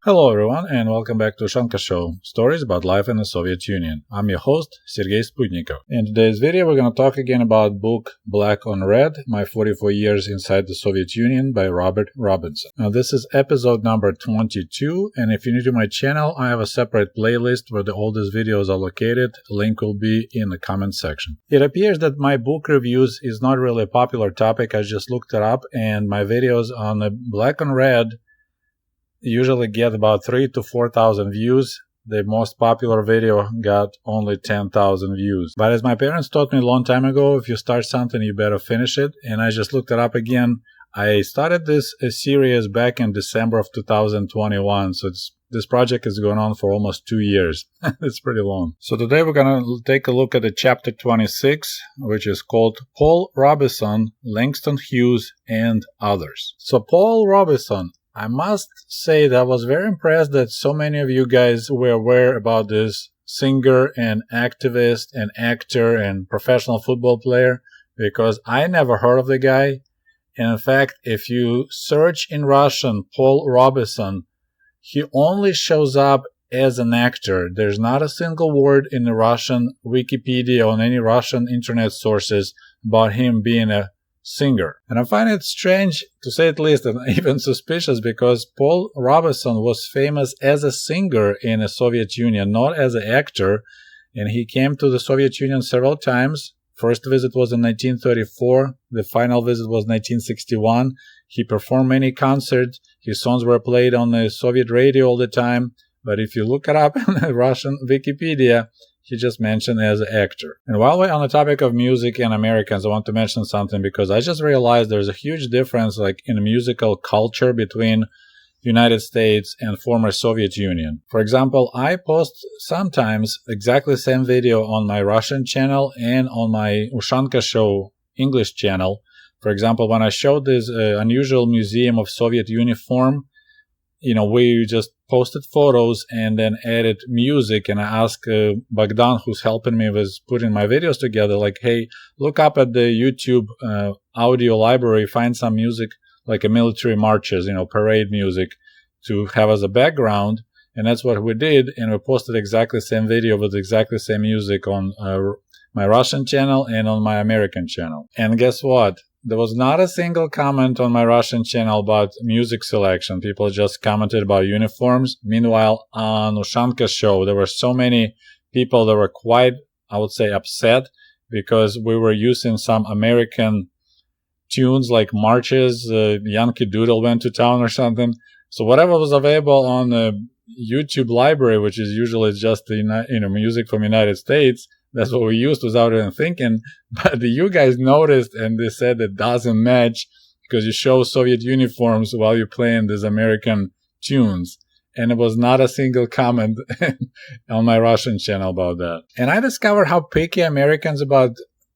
Hello everyone and welcome back to Ushanka Show, stories about life in the Soviet Union. I'm your host, Sergei Sputnikov. In today's video we're going to talk again about book Black on Red, My 44 Years Inside the Soviet Union by Robert Robeson. Now this is episode number 22, and if you're new to my channel, I have a separate playlist where the oldest videos are located. Link will be in the comment section. It appears that my book reviews is not really a popular topic. I just looked it up, and my videos on the Black on Red usually get about 3,000 to 4,000 views. The most popular video got only 10,000 views. But as my parents taught me a long time ago, if you start something, you better finish it. And I just looked it up again. I started this series back in December of 2021. So this project is going on for almost 2 years. It's pretty long. So today we're going to take a look at the chapter 26, which is called Paul Robeson, Langston Hughes, and Others. So Paul Robeson, I must say that I was very impressed that so many of you guys were aware about this singer and activist and actor and professional football player, because I never heard of the guy. And in fact, if you search in Russian Paul Robeson, he only shows up as an actor. There's not a single word in the Russian Wikipedia or on any Russian internet sources about him being a singer. And I find it strange, to say at least, and even suspicious, because Paul Robeson was famous as a singer in the Soviet Union, not as an actor. And he came to the Soviet Union several times. First visit was in 1934. The final visit was 1961. He performed many concerts. His songs were played on the Soviet radio all the time. But if you look it up in the Russian Wikipedia, he just mentioned as an actor. And while we're on the topic of music and Americans, I want to mention something, because I just realized there's a huge difference in the musical culture between United States and former Soviet Union. For example, I post sometimes exactly the same video on my Russian channel and on my Ushanka Show English channel. For example, when I showed this unusual museum of Soviet uniform, we just posted photos and then added music, and I asked Bogdan, who's helping me with putting my videos together, hey, look up at the YouTube audio library, find some music like a military marches, parade music to have as a background. And that's what we did, and we posted exactly the same video with exactly the same music on my Russian channel and on my American channel. And guess what? There was not a single comment on my Russian channel about music selection. People just commented about uniforms. Meanwhile, on Ushanka Show, there were so many people that were quite, I would say, upset because we were using some American tunes like marches, Yankee Doodle went to town or something. So whatever was available on the YouTube library, which is usually just music from the United States, that's what we used without even thinking. But you guys noticed, and they said it doesn't match because you show Soviet uniforms while you're playing these American tunes. And it was not a single comment on my Russian channel about that. And I discovered how picky Americans about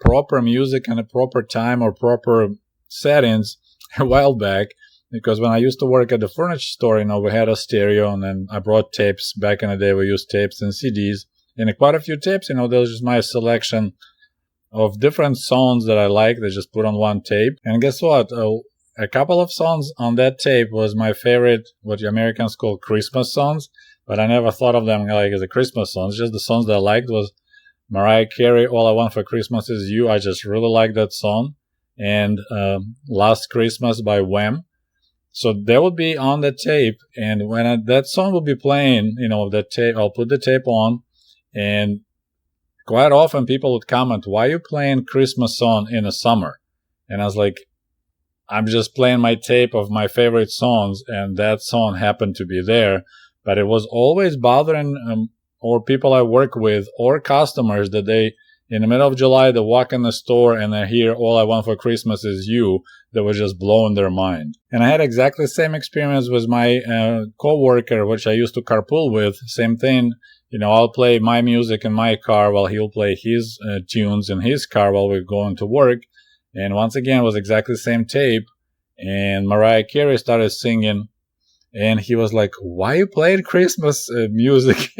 proper music and a proper time or proper settings a while back. Because when I used to work at the furniture store, we had a stereo, and then I brought tapes. Back in the day, we used tapes and CDs. And quite a few tapes, there was just my selection of different songs that I liked. They just put on one tape. And guess what? A couple of songs on that tape was my favorite, what the Americans call Christmas songs. But I never thought of them as a Christmas songs. Just the songs that I liked was Mariah Carey, All I Want for Christmas Is You. I just really liked that song. And Last Christmas by Wham. So they would be on the tape. And when that song would be playing, that tape, I'll put the tape on. And quite often people would comment, why are you playing Christmas song in the summer? And I was like, I'm just playing my tape of my favorite songs, and that song happened to be there. But it was always bothering or people I work with or customers that they, in the middle of July, they walk in the store and they hear All I Want for Christmas Is You. That was just blowing their mind. And I had exactly the same experience with my co-worker, which I used to carpool with. Same thing. I'll play my music in my car while he'll play his tunes in his car while we're going to work. And once again, it was exactly the same tape. And Mariah Carey started singing. And he was like, why you playing Christmas music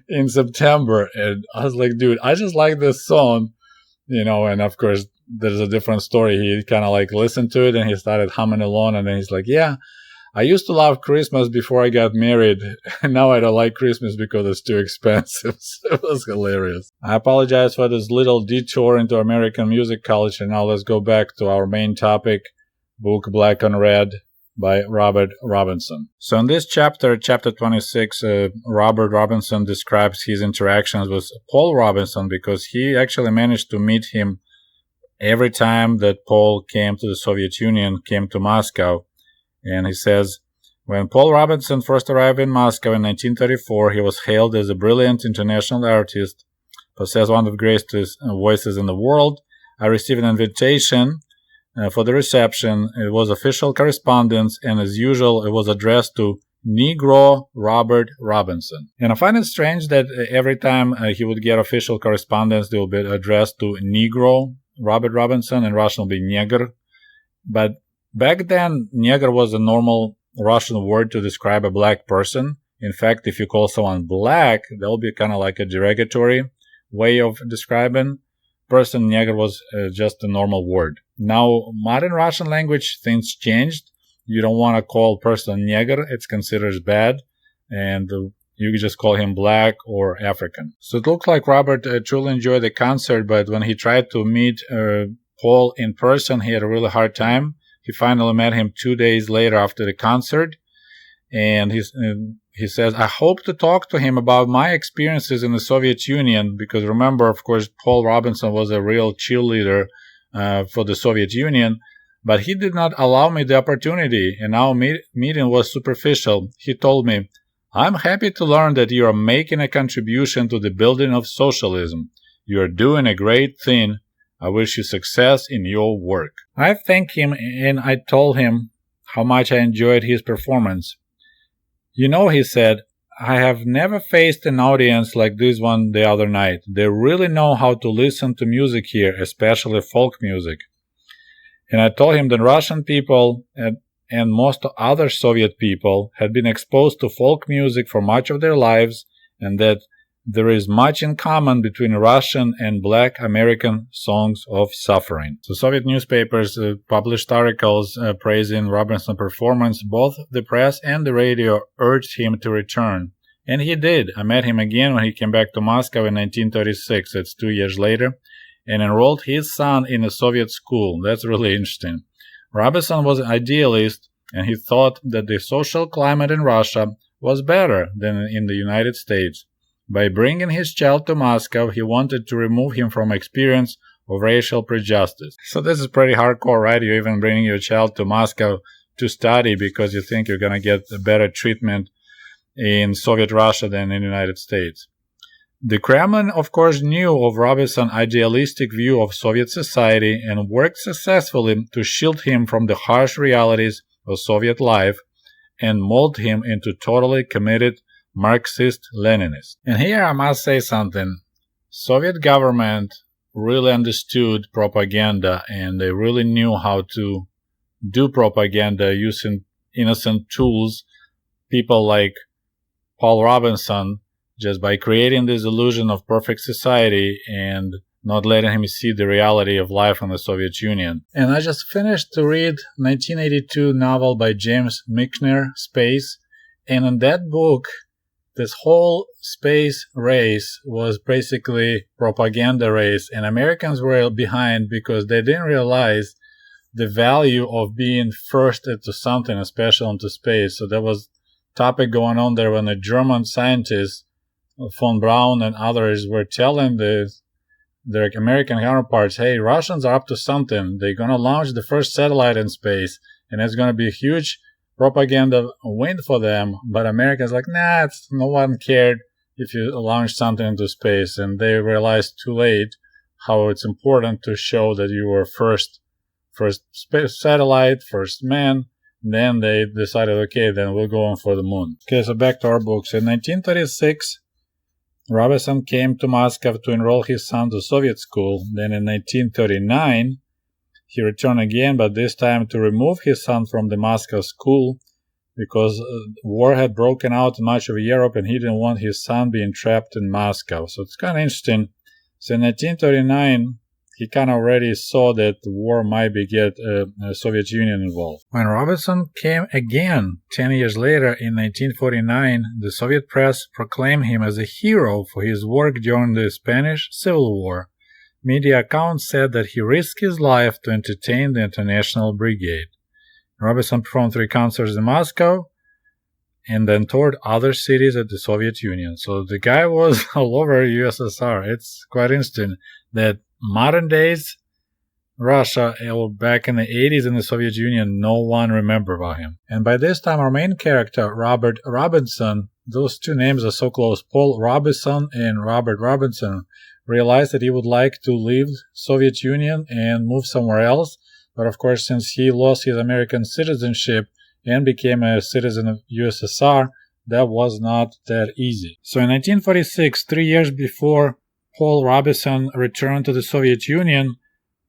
in September? And I was like, dude, I just like this song. And of course, there's a different story. He kind of listened to it and he started humming along. And then he's like, yeah, I used to love Christmas before I got married, and now I don't like Christmas because it's too expensive. So it was hilarious. I apologize for this little detour into American music culture. Now let's go back to our main topic, book Black on Red by Robert Robeson. So in this chapter 26, Robert Robeson describes his interactions with Paul Robeson because he actually managed to meet him every time that Paul came to the Soviet Union, came to Moscow. And he says, when Paul Robeson first arrived in Moscow in 1934, he was hailed as a brilliant international artist, possessed one of the greatest voices in the world. I received an invitation for the reception. It was official correspondence, and as usual, it was addressed to Negro Robert Robeson. And I find it strange that every time he would get official correspondence, they will be addressed to Negro Robert Robeson, and Russian will be Neger. But back then, Neger was a normal Russian word to describe a black person. In fact, if you call someone black, that'll be kind of like a derogatory way of describing person. Neger was just a normal word. Now, modern Russian language, things changed. You don't want to call a person Neger. It's considered bad. And you just call him black or African. So it looks like Robert truly enjoyed the concert, but when he tried to meet Paul in person, he had a really hard time. He finally met him 2 days later after the concert, and he says, I hope to talk to him about my experiences in the Soviet Union, because remember, of course, Paul Robeson was a real cheerleader for the Soviet Union, but he did not allow me the opportunity, and our meeting was superficial. He told me, I'm happy to learn that you are making a contribution to the building of socialism. You are doing a great thing. I wish you success in your work. I thanked him and I told him how much I enjoyed his performance. You know, he said, I have never faced an audience like this one the other night. They really know how to listen to music here, especially folk music. And I told him that Russian people and most other Soviet people had been exposed to folk music for much of their lives, and that there is much in common between Russian and Black American songs of suffering. So Soviet newspapers published articles praising Robeson's performance. Both the press and the radio urged him to return. And he did. I met him again when he came back to Moscow in 1936, that's 2 years later, and enrolled his son in a Soviet school. That's really interesting. Robeson was an idealist, and he thought that the social climate in Russia was better than in the United States. By bringing his child to Moscow, he wanted to remove him from experience of racial prejudice. So this is pretty hardcore, right? You're even bringing your child to Moscow to study because you think you're going to get a better treatment in Soviet Russia than in the United States. The Kremlin, of course, knew of Robeson's idealistic view of Soviet society and worked successfully to shield him from the harsh realities of Soviet life and mold him into totally committed Marxist-Leninist. And here I must say something. Soviet government really understood propaganda, and they really knew how to do propaganda using innocent tools. People like Paul Robeson, just by creating this illusion of perfect society and not letting him see the reality of life in the Soviet Union. And I just finished to read 1982 novel by James Michener, Space, and in that book, this whole space race was basically propaganda race, and Americans were behind because they didn't realize the value of being first into something, especially into space. So there was topic going on there when the German scientists von Braun and others were telling their American counterparts, hey, Russians are up to something. They're going to launch the first satellite in space, and it's going to be a huge propaganda win for them. But Americans like, nah, no one cared if you launch something into space. And they realized too late how it's important to show that you were first space satellite, first man. Then they decided, okay, then we'll go on for the moon. Okay, so back to our books. In 1936, Robeson came to Moscow to enroll his son to Soviet school. Then in 1939, he returned again, but this time to remove his son from the Moscow school because war had broken out in much of Europe and he didn't want his son being trapped in Moscow. So it's kind of interesting. So in 1939, he kind of already saw that the war might get Soviet Union involved. When Robeson came again 10 years later in 1949, the Soviet press proclaimed him as a hero for his work during the Spanish Civil War. Media accounts said that he risked his life to entertain the International Brigade. Robeson performed 3 concerts in Moscow and then toured other cities of the Soviet Union. So the guy was all over USSR. It's quite interesting that modern days Russia, back in the 80s in the Soviet Union, no one remembered about him. And by this time, our main character, Robert Robinson, those 2 names are so close, Paul Robeson and Robert Robinson, realized that he would like to leave Soviet Union and move somewhere else. But of course, since he lost his American citizenship and became a citizen of USSR, that was not that easy. So in 1946, 3 years before Paul Robeson returned to the Soviet Union,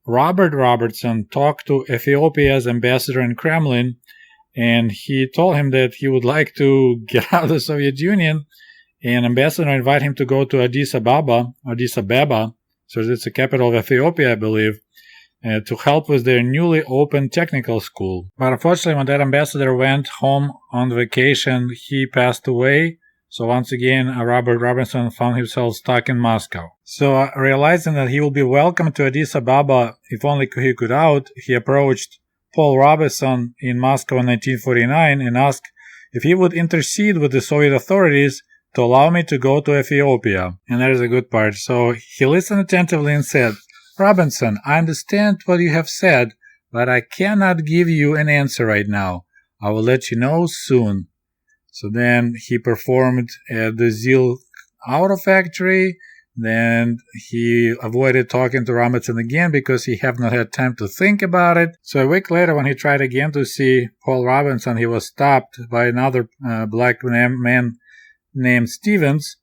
Robert Robertson talked to Ethiopia's ambassador in Kremlin, and he told him that he would like to get out of the Soviet Union, and ambassador invited him to go to Addis Ababa, so it's the capital of Ethiopia, I believe, to help with their newly opened technical school. But unfortunately, when that ambassador went home on vacation, he passed away. So once again, Robert Robinson found himself stuck in Moscow. So realizing that he will be welcome to Addis Ababa if only he could out, he approached Paul Robeson in Moscow in 1949 and asked if he would intercede with the Soviet authorities to allow me to go to Ethiopia. And that is a good part. So he listened attentively and said, "Robinson, I understand what you have said, but I cannot give you an answer right now. I will let you know soon." So then he performed at the Zeal Auto Factory. Then he avoided talking to Robinson again because he had not had time to think about it. So a week later, when he tried again to see Paul Robinson, he was stopped by another black man named Stevens,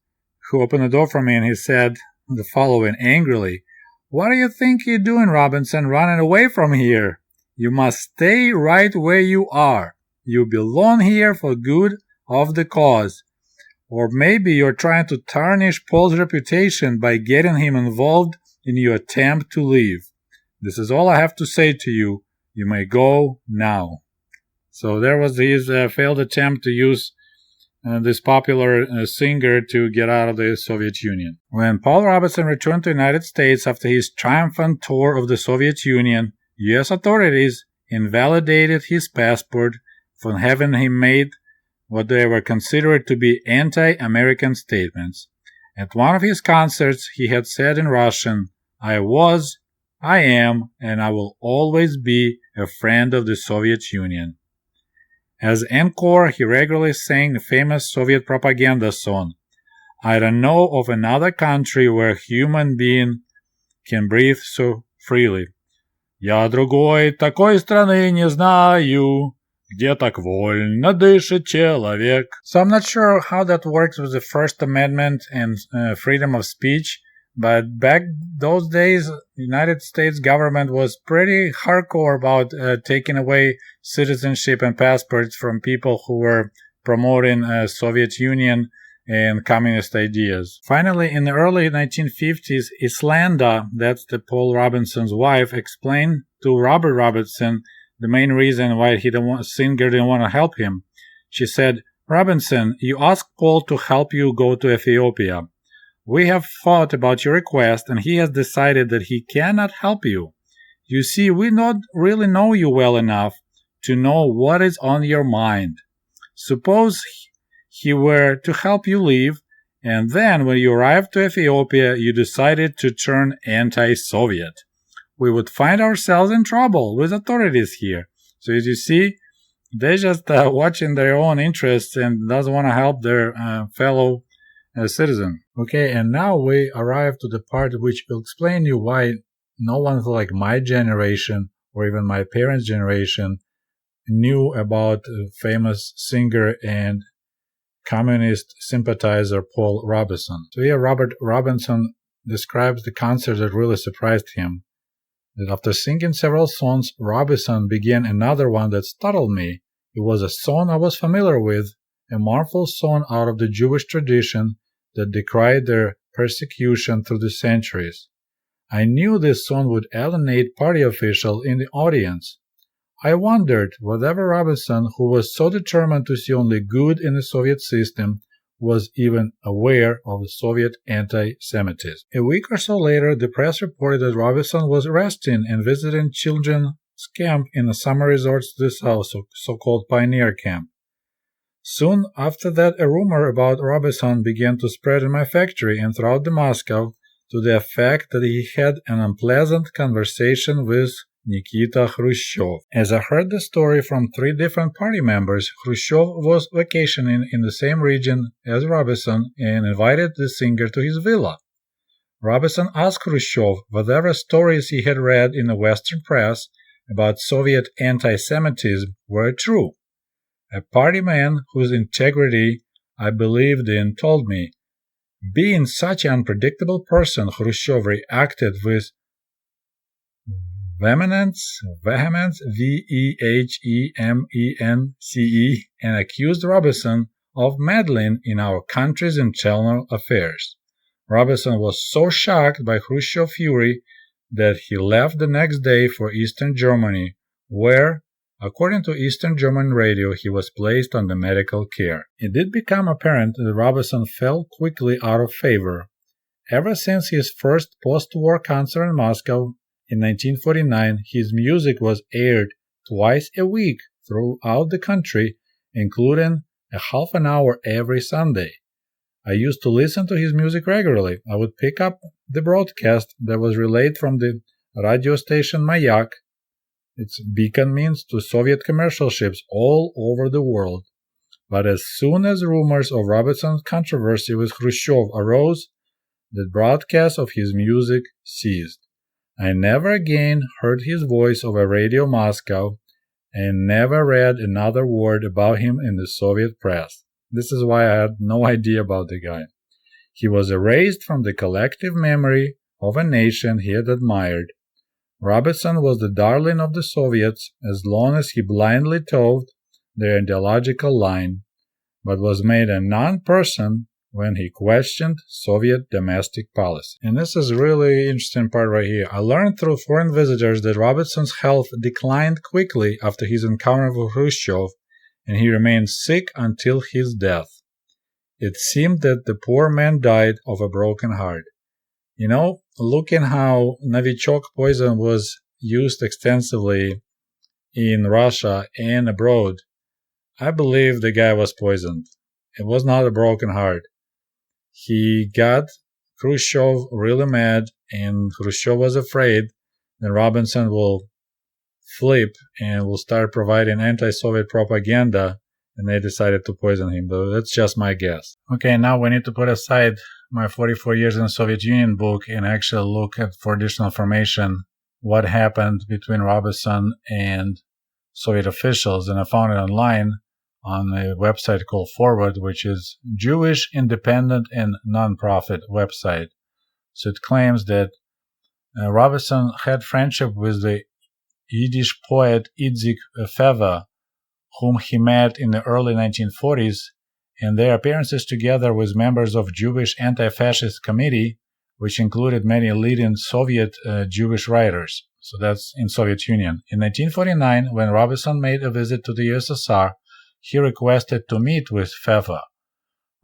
who opened the door for me, and he said the following angrily: "What do you think you're doing, Robinson, running away from here? You must stay right where you are. You belong here for good of the cause. Or maybe you're trying to tarnish Paul's reputation by getting him involved in your attempt to leave. This is all I have to say to you. You may go now." So there was his failed attempt to use this popular singer to get out of the Soviet Union. When Paul Robeson returned to the United States after his triumphant tour of the Soviet Union, U.S. authorities invalidated his passport for having him made what they were considered to be anti-American statements. At one of his concerts, he had said in Russian, "I was, I am, and I will always be a friend of the Soviet Union." As encore, he regularly sang the famous Soviet propaganda song, "I don't know of another country where a human being can breathe so freely. Я другой такой страны не знаю, где так вольно дышит человек." So I'm not sure how that works with the First Amendment and freedom of speech, but back those days, the United States government was pretty hardcore about taking away citizenship and passports from people who were promoting Soviet Union and communist ideas. Finally, in the early 1950s, Islanda, that's the Paul Robinson's wife, explained to Robert Robertson the main reason why singer didn't want to help him. She said, "Robinson, you asked Paul to help you go to Ethiopia. We have thought about your request, and he has decided that he cannot help you. You see, we not really know you well enough to know what is on your mind. Suppose he were to help you leave, and then when you arrived to Ethiopia, you decided to turn anti-Soviet. We would find ourselves in trouble with authorities here." So as you see, they're just watching their own interests and doesn't want to help their fellow citizen. Okay, and now we arrive to the part which will explain you why no one like my generation or even my parents' generation knew about famous singer and communist sympathizer Paul Robeson. So here Robert Robinson describes the concert that really surprised him. That after singing several songs, Robeson began another one that startled me. It was a song I was familiar with, a mournful song out of the Jewish tradition that decried their persecution through the centuries. I knew this song would alienate party officials in the audience. I wondered whether Robeson, who was so determined to see only good in the Soviet system, was even aware of the Soviet anti-Semitism. A week or so later, the press reported that Robeson was resting and visiting children's camp in the summer resorts to the south, so-called Pioneer Camp. Soon after that, a rumor about Robeson began to spread in my factory and throughout Moscow to the effect that he had an unpleasant conversation with Nikita Khrushchev. As I heard the story from 3 different party members, Khrushchev was vacationing in the same region as Robeson and invited the singer to his villa. Robeson asked Khrushchev whether stories he had read in the Western press about Soviet anti-Semitism were true. A party man whose integrity I believed in told me, being such an unpredictable person, Khrushchev reacted with vehemence, V-E-H-E-M-E-N-C-E, and accused Robeson of meddling in our country's internal affairs. Robeson was so shocked by Khrushchev's fury that he left the next day for Eastern Germany, where, according to Eastern German radio, he was placed under medical care. It did become apparent that Robeson fell quickly out of favor. Ever since his first post-war concert in Moscow in 1949, his music was aired twice a week throughout the country, including a half an hour every Sunday. I used to listen to his music regularly. I would pick up the broadcast that was relayed from the radio station Mayak. Its beacon means to Soviet commercial ships all over the world. But as soon as rumors of Robeson's controversy with Khrushchev arose, the broadcast of his music ceased. I never again heard his voice over Radio Moscow and never read another word about him in the Soviet press. This is why I had no idea about the guy. He was erased from the collective memory of a nation he had admired. Robeson was the darling of the Soviets as long as he blindly toed their ideological line, but was made a non-person when he questioned Soviet domestic policy. And this is really interesting part right here. I learned through foreign visitors that Robeson's health declined quickly after his encounter with Khrushchev, and he remained sick until his death. It seemed that the poor man died of a broken heart. You know, looking how Novichok poison was used extensively in Russia and abroad, I believe the guy was poisoned. It was not a broken heart. He got Khrushchev really mad, and Khrushchev was afraid that Robeson will flip and will start providing anti-Soviet propaganda, and they decided to poison him. Though that's just my guess. Okay, now we need to put aside my 44 years in the Soviet Union book and actually look at, for additional information, what happened between Robeson and Soviet officials. And I found it online on a website called Forward, which is Jewish independent and non-profit website. So it claims that Robeson had friendship with the Yiddish poet Idzik Feva, whom he met in the early 1940s, and their appearances together with members of Jewish anti-fascist committee, which included many leading Soviet Jewish writers. So that's in Soviet Union. In 1949, when Robeson made a visit to the USSR, he requested to meet with Feva.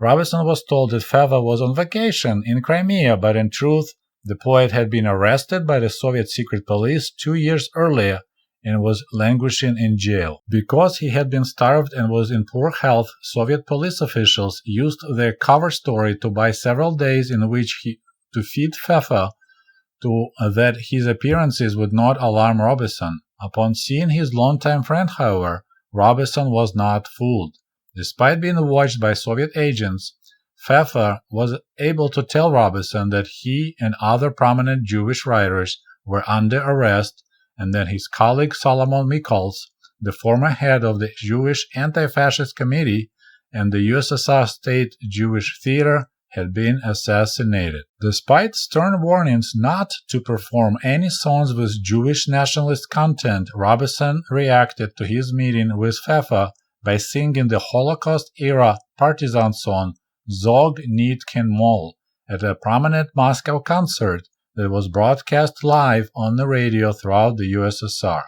Robeson was told that Feva was on vacation in Crimea, but in truth, the poet had been arrested by the Soviet secret police 2 years earlier and was languishing in jail. Because he had been starved and was in poor health, Soviet police officials used their cover story to buy several days in which to feed Feva that his appearances would not alarm Robeson. Upon seeing his longtime friend, however, Robeson was not fooled. Despite being watched by Soviet agents, Feva was able to tell Robeson that he and other prominent Jewish writers were under arrest, and that his colleague Solomon Mikols, the former head of the Jewish Anti-Fascist Committee and the USSR State Jewish Theater, had been assassinated. Despite stern warnings not to perform any songs with Jewish nationalist content, Robeson reacted to his meeting with Feva by singing the Holocaust-era partisan song Zog Nit Ken Mol at a prominent Moscow concert that was broadcast live on the radio throughout the USSR.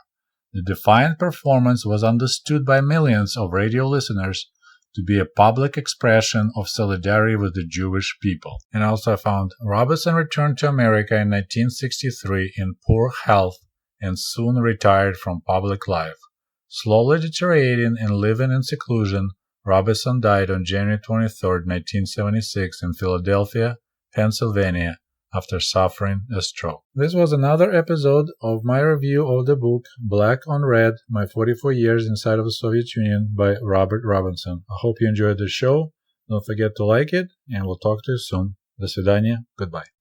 The defiant performance was understood by millions of radio listeners to be a public expression of solidarity with the Jewish people. And also I found Robeson returned to America in 1963 in poor health and soon retired from public life. Slowly deteriorating and living in seclusion, Robeson died on January 23, 1976 in Philadelphia, Pennsylvania, after suffering a stroke. This was another episode of my review of the book Black on Red, My 44 Years Inside of the Soviet Union by Robert Robeson. I hope you enjoyed the show. Don't forget to like it, and we'll talk to you soon. До свидания. Goodbye.